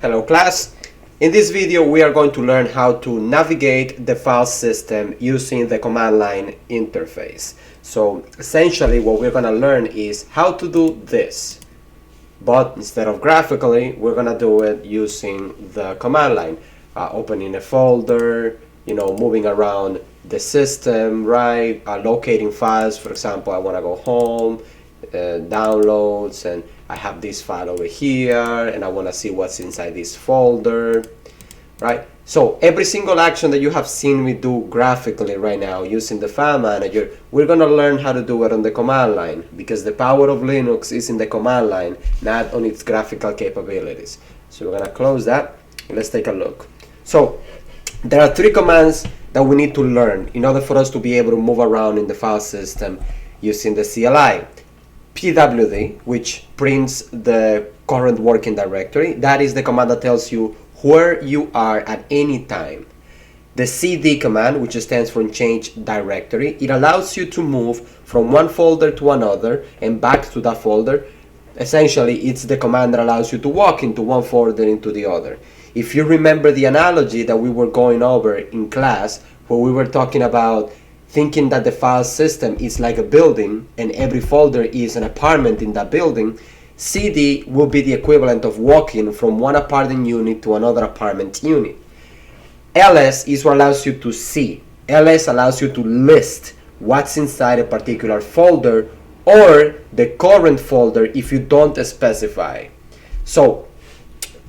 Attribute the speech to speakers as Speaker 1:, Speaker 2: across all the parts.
Speaker 1: Hello class. In this video we are going to learn how to navigate the file system using the command line interface. So essentially what we're going to learn is how to do this, but instead of graphically we're going to do it using the command line, opening a folder, moving around the system, right, locating files. For example, I want to go home, downloads, and I have this file over here and I want to see what's inside this folder, right? So every single action that you have seen me do graphically right now using the file manager, we're going to learn how to do it on the command line, because the power of Linux is in the command line, not on its graphical capabilities. So we're going to close that and let's take a look. So there are three commands that we need to learn in order for us to be able to move around in the file system using the CLI. pwd, which prints the current working directory. That is the command that tells you where you are at any time. The cd command, which stands for change directory, it allows you to move from one folder to another and back to that folder. Essentially, it's the command that allows you to walk into one folder into the other. If you remember the analogy that we were going over in class, where we were talking about thinking that the file system is like a building and every folder is an apartment in that building, CD will be the equivalent of walking from one apartment unit to another apartment unit. LS is what allows you to see. LS allows you to list what's inside a particular folder or the current folder if you don't specify. So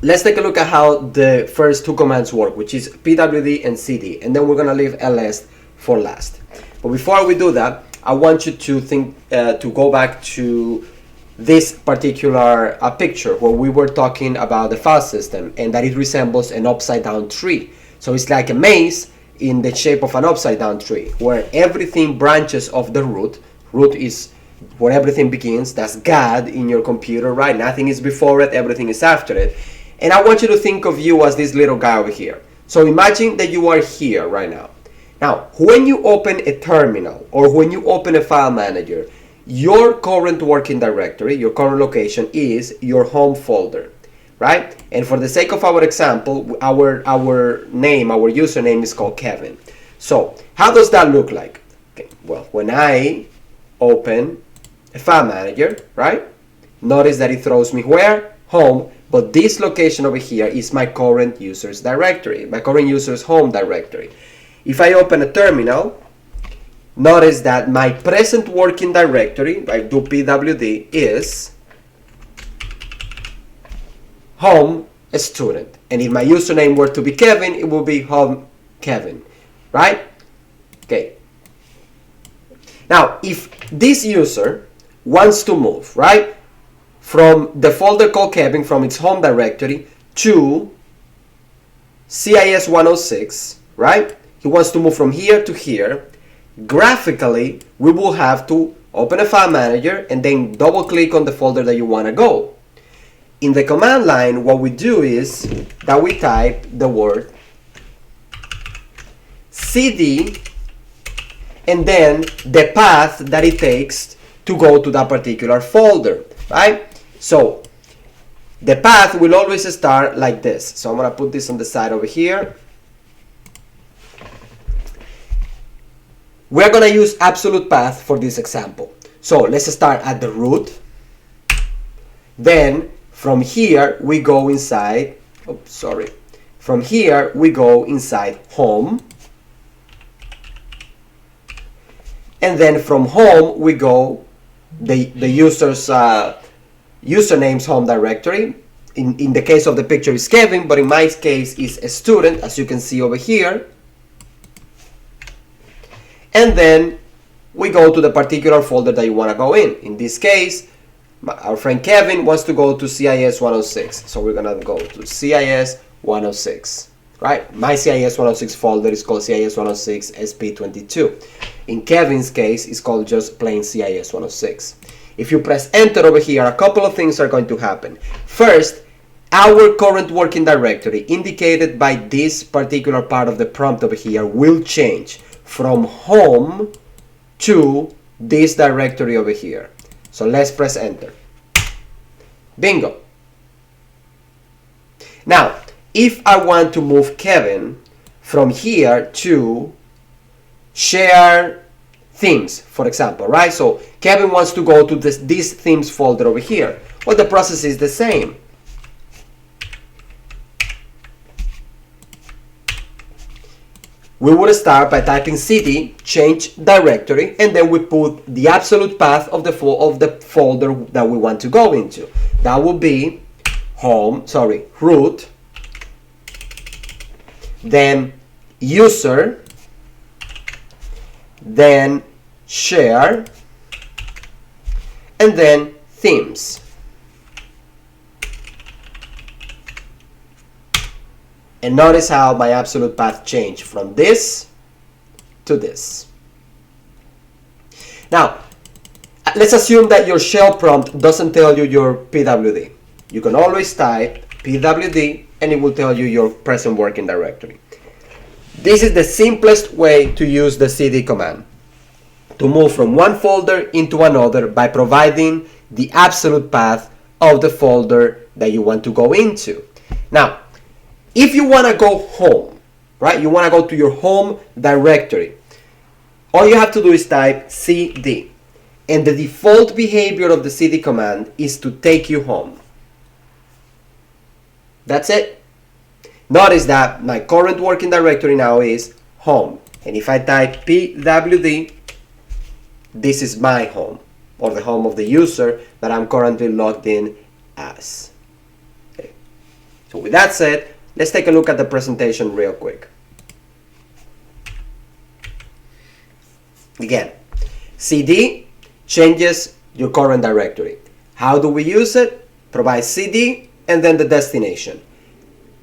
Speaker 1: let's take a look at how the first two commands work, which is pwd and cd, and then we're going to leave ls for last. But before we do that, I want you to think to go back to this particular picture where we were talking about the file system and that it resembles an upside down tree. So it's like a maze in the shape of an upside down tree where everything branches off the root. Root is where everything begins. That's God in your computer, right? Nothing is before it, everything is after it. And I want you to think of you as this little guy over here. So imagine that you are here right now. Now, when you open a terminal or when you open a file manager, your current working directory, your current location is your home folder, right? And for the sake of our example, our name, our username is called Kevin. So how does that look like? Okay, well, when I open a file manager, right? Notice that it throws me where? Home. But this location over here is my current user's directory, my current user's home directory. If I open a terminal, notice that my present working directory, I do pwd, is home student. And if my username were to be Kevin, it will be home Kevin, right? Okay. Now, if this user wants to move, right, from the folder called Kevin, from its home directory to CIS 106, right? He wants to move from here to here. Graphically, we will have to open a file manager and then double click on the folder that you want to go. In the command line, what we do is that we type the word cd and then the path that it takes to go to that particular folder, right? So the path will always start like this. So I'm going to put this on the side over here. We're going to use absolute path for this example. So let's start at the root. Then from here we go inside, from here we go inside home. And then from home we go the user's username's home directory. In the case of the picture is Kevin, but in my case is a student, as you can see over here. And then we go to the particular folder that you want to go in. In this case, our friend Kevin wants to go to CIS 106. So we're going to go to CIS 106, right? My CIS 106 folder is called CIS 106 SP22. In Kevin's case, it's called just plain CIS 106. If you press enter over here, a couple of things are going to happen. First, our current working directory indicated by this particular part of the prompt over here will change from home to this directory over here. So let's press enter. Bingo. Now, if I want to move Kevin from here to share themes, for example, right? So Kevin wants to go to this themes folder over here. Well, the process is the same. We would start by typing cd, change directory, and then we put the absolute path of the folder that we want to go into. That would be root, then user, then share, and then themes. And notice how my absolute path changed from this to this. Now, let's assume that your shell prompt doesn't tell you your PWD. You can always type PWD and it will tell you your present working directory. This is the simplest way to use the cd command, to move from one folder into another by providing the absolute path of the folder that you want to go into. Now, if you want to go home, right? You want to go to your home directory. All you have to do is type cd. And the default behavior of the cd command is to take you home. That's it. Notice that my current working directory now is home. And if I type pwd, this is my home, or the home of the user that I'm currently logged in as. Okay. So with that said, let's take a look at the presentation real quick. Again, cd changes your current directory. How do we use it? Provide cd and then the destination.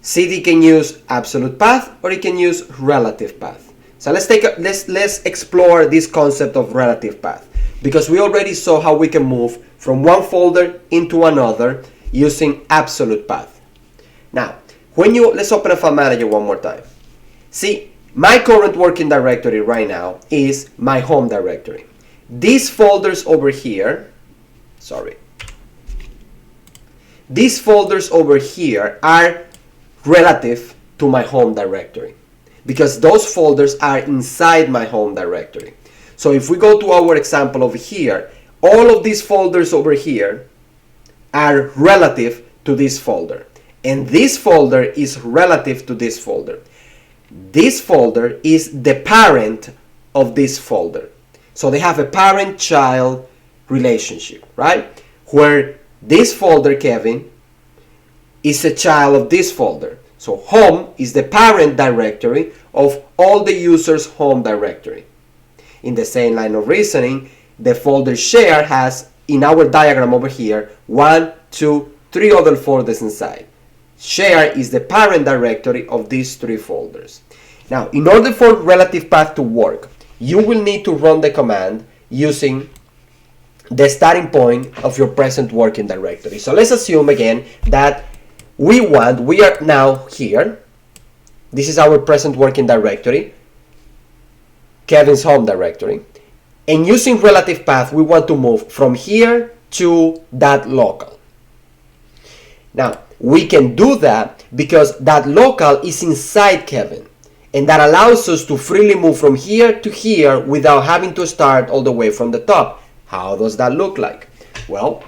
Speaker 1: cd can use absolute path or it can use relative path. So let's explore this concept of relative path, because we already saw how we can move from one folder into another using absolute path. Now, let's open a file manager one more time. See, my current working directory right now is my home directory. These folders over here, these folders over here are relative to my home directory, because those folders are inside my home directory. So if we go to our example over here, all of these folders over here are relative to this folder. And this folder is relative to this folder. This folder is the parent of this folder. So they have a parent-child relationship, right? Where this folder, Kevin, is a child of this folder. So home is the parent directory of all the users' home directory. In the same line of reasoning, the folder share has, in our diagram over here, 1, 2, 3 other folders inside. Share is the parent directory of these 3 folders. Now, in order for relative path to work, you will need to run the command using the starting point of your present working directory. So let's assume again that we are now here. This is our present working directory, Kevin's home directory. And using relative path, we want to move from here to that local. Now, we can do that because that local is inside Kevin. And that allows us to freely move from here to here without having to start all the way from the top. How does that look like? Well,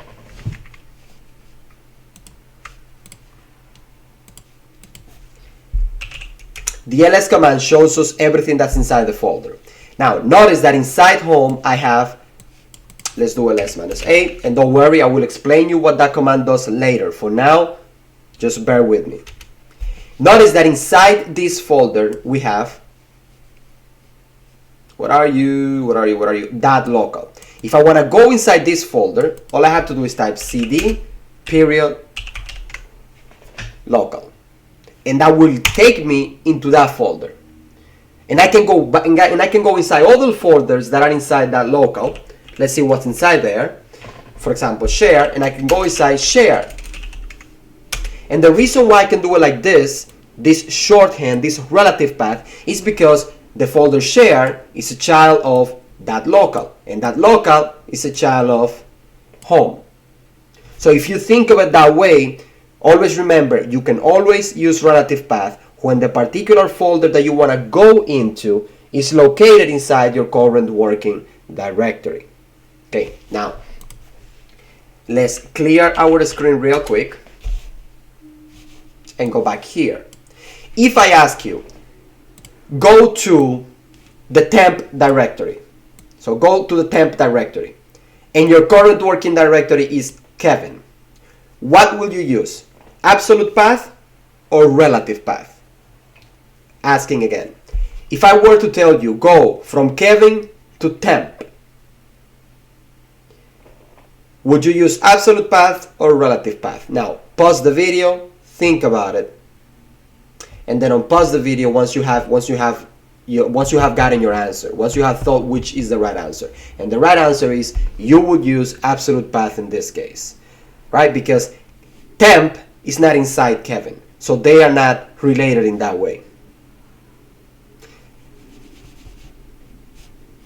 Speaker 1: the ls command shows us everything that's inside the folder. Now, notice that inside home I have, let's do ls-a, and don't worry, I will explain you what that command does later. For now, just bear with me. Notice that inside this folder we have, that local. If I want to go inside this folder, all I have to do is type cd period local. And that will take me into that folder. And I can go back, and I can go inside all the folders that are inside that local. Let's see what's inside there. For example, share, and I can go inside share. And the reason why I can do it like this shorthand, this relative path, is because the folder share is a child of that local, and that local is a child of home. So if you think of it that way, Always remember, you can always use relative path when the particular folder that you want to go into is located inside your current working directory. Okay, now let's clear our screen real quick and go back here. If I ask you, go to the temp directory. So go to the temp directory and your current working directory is Kevin. What will you use? Absolute path or relative path? Asking again. If I were to tell you go from Kevin to temp, would you use absolute path or relative path? Now pause the video, think about it, and then unpause the video once you have gotten your answer, once you have thought which is the right answer. And the right answer is you would use absolute path in this case, right? Because temp is not inside Kevin, so they are not related in that way.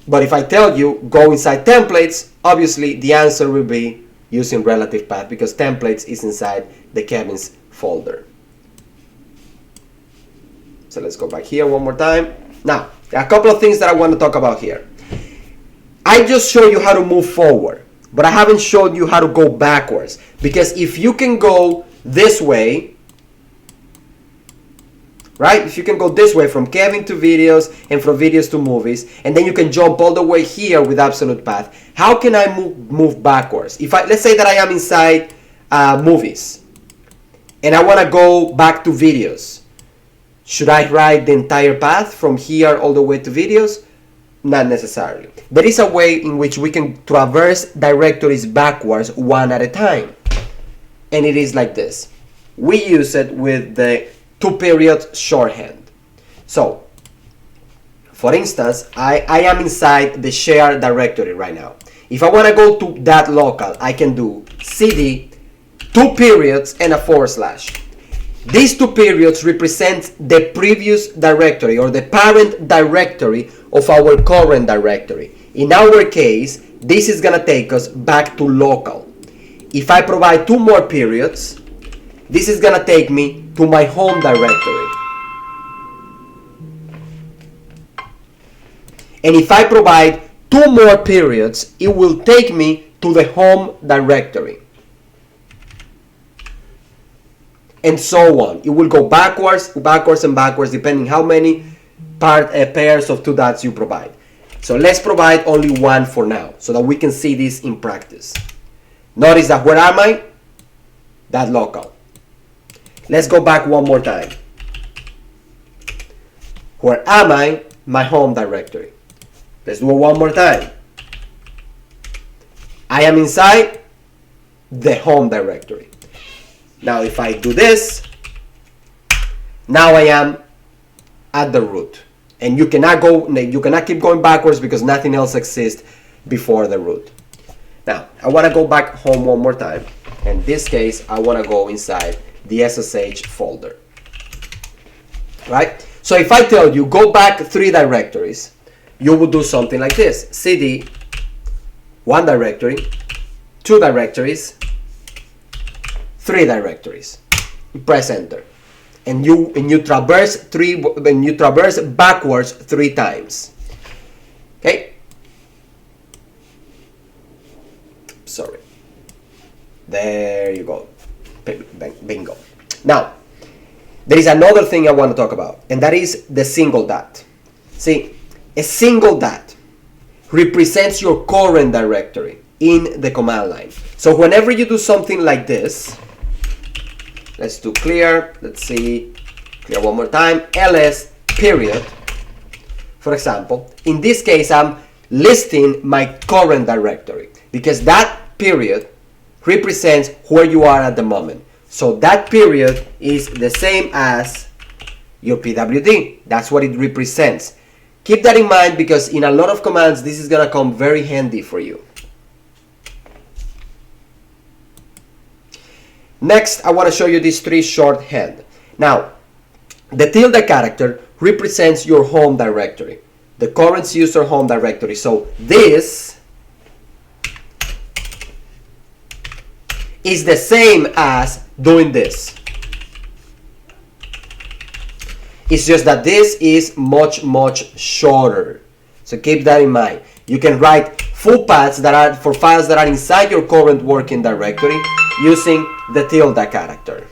Speaker 1: But if I tell you go inside templates, obviously the answer will be using relative path because templates is inside the Kevin's folder. So let's go back here one more time. Now, there are a couple of things that I want to talk about here. I just showed you how to move forward, but I haven't shown you how to go backwards. Because if you can go this way, right? If you can go this way from Kevin to videos and from videos to movies, and then you can jump all the way here with absolute path, how can I move backwards? Let's say that I am inside movies and I want to go back to videos. Should I write the entire path from here all the way to videos? Not necessarily. There is a way in which we can traverse directories backwards one at a time. And it is like this. We use it with the 2-period shorthand. So, for instance, I am inside the shared directory right now. If I want to go to that local, I can do cd 2 periods and a /. These 2 periods represent the previous directory or the parent directory of our current directory. In our case, this is going to take us back to local. If I provide 2 more periods, this is going to take me to my home directory. And if I provide 2 more periods, it will take me to the home directory. And so on. It will go backwards, backwards, and backwards depending how many pairs of 2 dots you provide. So let's provide only 1 for now so that we can see this in practice. Notice that where am I? That local. Let's go back one more time. Where am I? My home directory. Let's do it one more time. I am inside the home directory. Now if I do this, now I am at the root. And you cannot keep going backwards because nothing else exists before the root. Now I want to go back home one more time. In this case, I want to go inside the SSH folder. Right? So if I tell you go back 3 directories, you would do something like this. cd 1 directory, 2 directories, 3 directories. You press enter, and you traverse backwards 3 times. Okay. Sorry. There you go. Bingo. Now, there is another thing I want to talk about, and that is the single dot. See, a single dot represents your current directory in the command line. So whenever you do something like this, let's do clear, let's see, clear one more time, ls period. For example, in this case, I'm listing my current directory because that period represents where you are at the moment. So that period is the same as your PWD. That's what it represents. Keep that in mind because in a lot of commands, this is going to come very handy for you. Next, I want to show you these 3 shorthand. Now, the tilde character represents your home directory, the current user home directory. So this is the same as doing this. It's just that this is much shorter. So keep that in mind. You can write full paths that are for files that are inside your current working directory using the tilde character.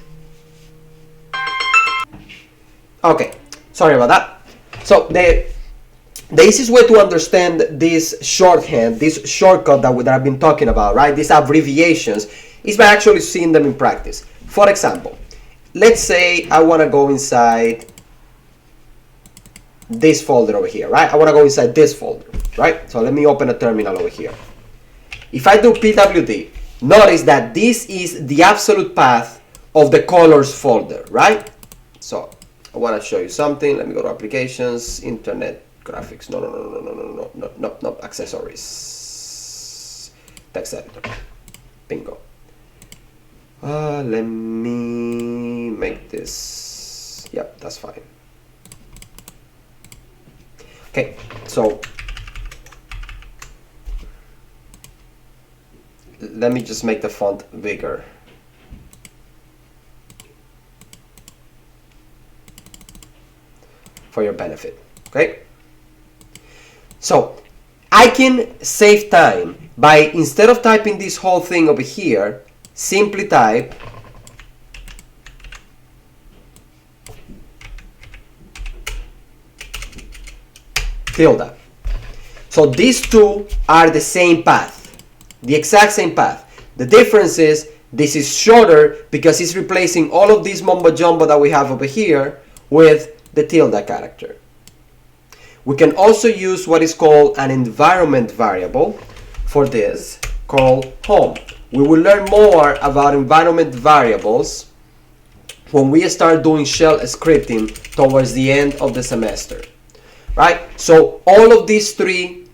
Speaker 1: Okay, sorry about that. So the easiest way to understand this shorthand, this shortcut that I've been talking about, right? These abbreviations, is by actually seeing them in practice. For example, let's say I want to go inside this folder over here, right? I want to go inside this folder, right? So let me open a terminal over here. If I do pwd, notice that this is the absolute path of the colors folder, right? So I want to show you something. Let me go to applications, internet graphics. No, accessories, text editor, bingo. Let me make this, yep, that's fine. Okay, so let me just make the font bigger. For your benefit, okay? So I can save time by, instead of typing this whole thing over here, simply type tilde. So these two are the same path, the exact same path. The difference is this is shorter because it's replacing all of this mumbo jumbo that we have over here with the tilde character. We can also use what is called an environment variable for this, called home. We will learn more about environment variables when we start doing shell scripting towards the end of the semester, right? So all of these three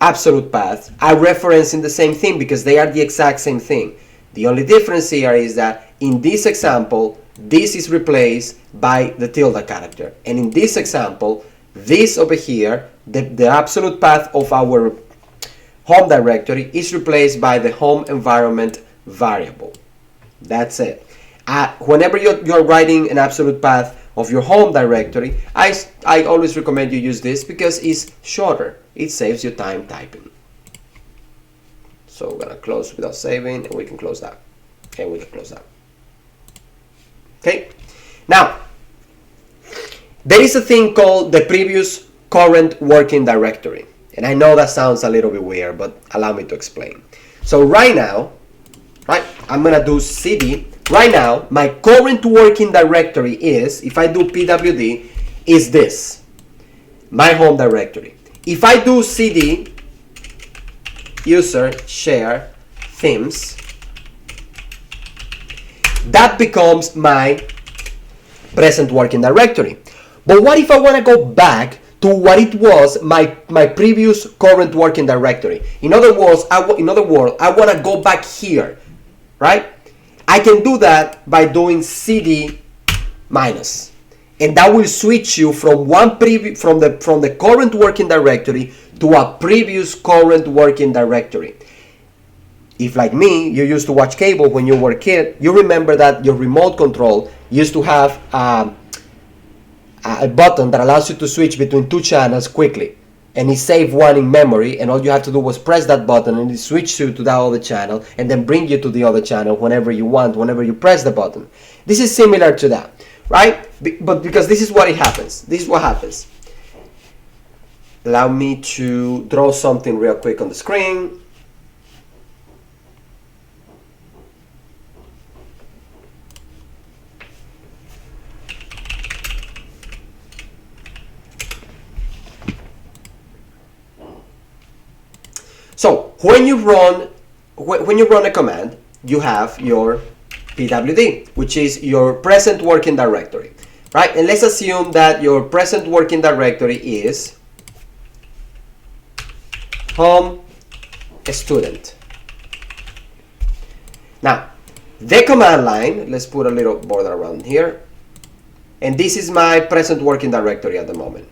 Speaker 1: absolute paths are referencing the same thing because they are the exact same thing. The only difference here is that in this example, this is replaced by the tilde character. And in this example, this over here, the absolute path of our home directory is replaced by the home environment variable. That's it. Whenever you're writing an absolute path of your home directory, I always recommend you use this because it's shorter. It saves you time typing. So we're gonna close without saving, and we can close that. And we can close that. Okay. Now, there is a thing called the previous current working directory. And I know that sounds a little bit weird, but allow me to explain. So right now, right, I'm gonna do cd. Right now, my current working directory is, if I do pwd, is this, my home directory. If I do cd user share themes, that becomes my present working directory. But what if I want to go back to what it was, my previous current working directory? In other words, I want to go back here, right? I can do that by doing cd minus, and that will switch you from from the current working directory to a previous current working directory. If, like me, you used to watch cable when you were a kid, you remember that your remote control used to have a button that allows you to switch between two channels quickly. And it saved one in memory, and all you had to do was press that button and it switched you to that other channel and then bring you to the other channel whenever you want, whenever you press the button. This is similar to that, right? But because this is what it happens. This is what happens. Allow me to draw something real quick on the screen. So when you run a command, you have your pwd, which is your present working directory, right? And let's assume that your present working directory is home student. Now, the command line, let's put a little border around here, and this is my present working directory at the moment.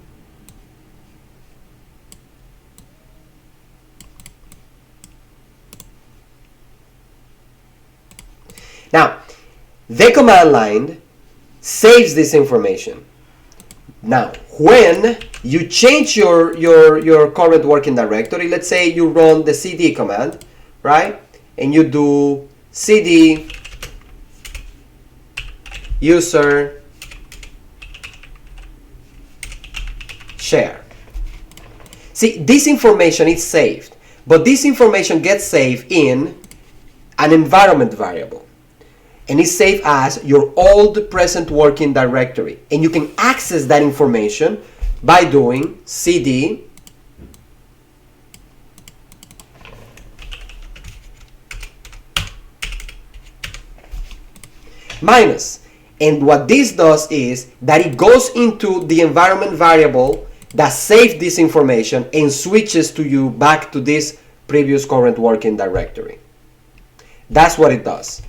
Speaker 1: Now, the command line saves this information. Now, when you change your current working directory, let's say you run the cd command, right? And you do cd user share. See, this information is saved, but this information gets saved in an environment variable, and it's saved as your old present working directory, and you can access that information by doing cd minus. And what this does is that it goes into the environment variable that saved this information and switches to you back to this previous current working directory. That's what it does.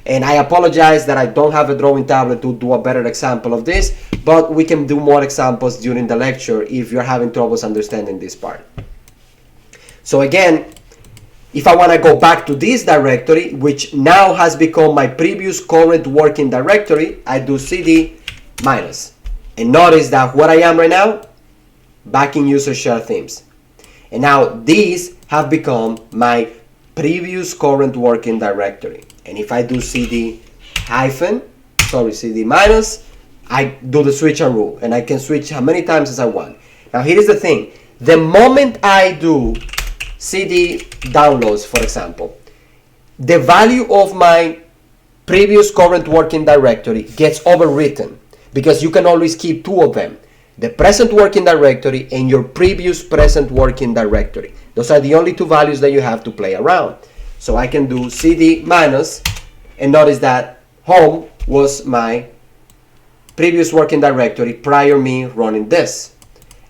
Speaker 1: And I apologize that I don't have a drawing tablet to do a better example of this, but we can do more examples during the lecture if you're having troubles understanding this part. So again, if I want to go back to this directory, which now has become my previous current working directory, I do cd minus. And notice that what I am right now, back in user share themes. And now these have become my previous current working directory. And if I do cd minus, I do the switch and rule, and I can switch how many times as I want. Now here is the thing, the moment I do cd downloads, for example, the value of my previous current working directory gets overwritten, because you can always keep two of them, the present working directory and your previous present working directory. Those are the only two values that you have to play around. So I can do cd minus, and notice that home was my previous working directory prior me running this.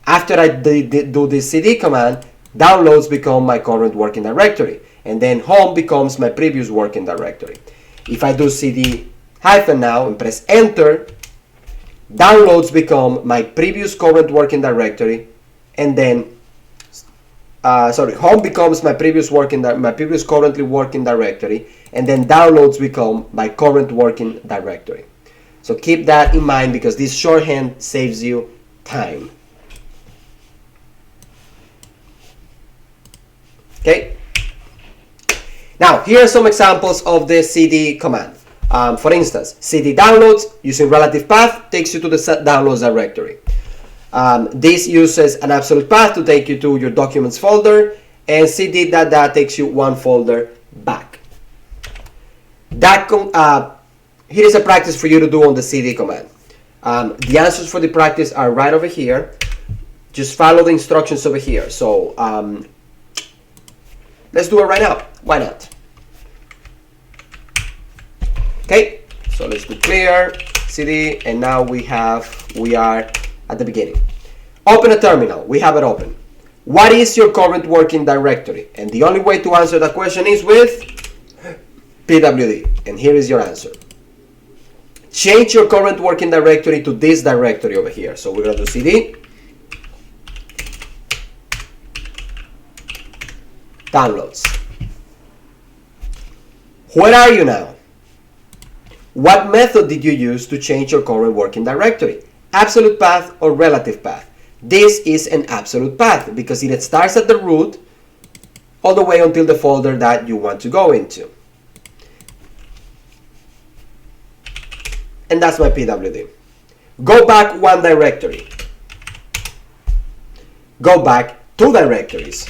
Speaker 1: After I do the cd command, downloads become my current working directory, and then home becomes my previous working directory. If I do cd hyphen now and press enter, downloads become my previous current working directory, and then home becomes my previous currently working directory, and then downloads become my current working directory. So keep that in mind, because this shorthand saves you time. Okay. Now here are some examples of the cd command. For instance, cd downloads using relative path takes you to the downloads directory. This uses an absolute path to take you to your documents folder, and cd that takes you one folder back. Here is a practice for you to do on the cd command. The answers for the practice are right over here. Just follow the instructions over here. So let's do it right now. Why not? Okay, so let's do clear cd, and now we are at the beginning. Open a terminal. We have it open. What is your current working directory? And the only way to answer that question is with pwd. And here is your answer. Change your current working directory to this directory over here. So we're going to do cd downloads. Where are you now? What method did you use to change your current working directory? Absolute path or relative path? This is an absolute path because it starts at the root all the way until the folder that you want to go into. And that's my pwd. Go back one directory. Go back two directories.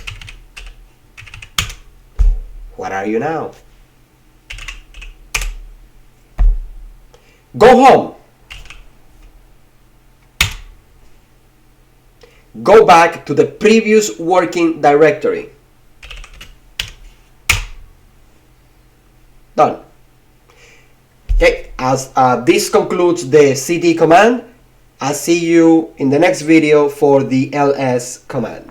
Speaker 1: What are you now? Go home. Go back to the previous working directory. Done. Okay, as this concludes the cd command, I'll see you in the next video for the ls command.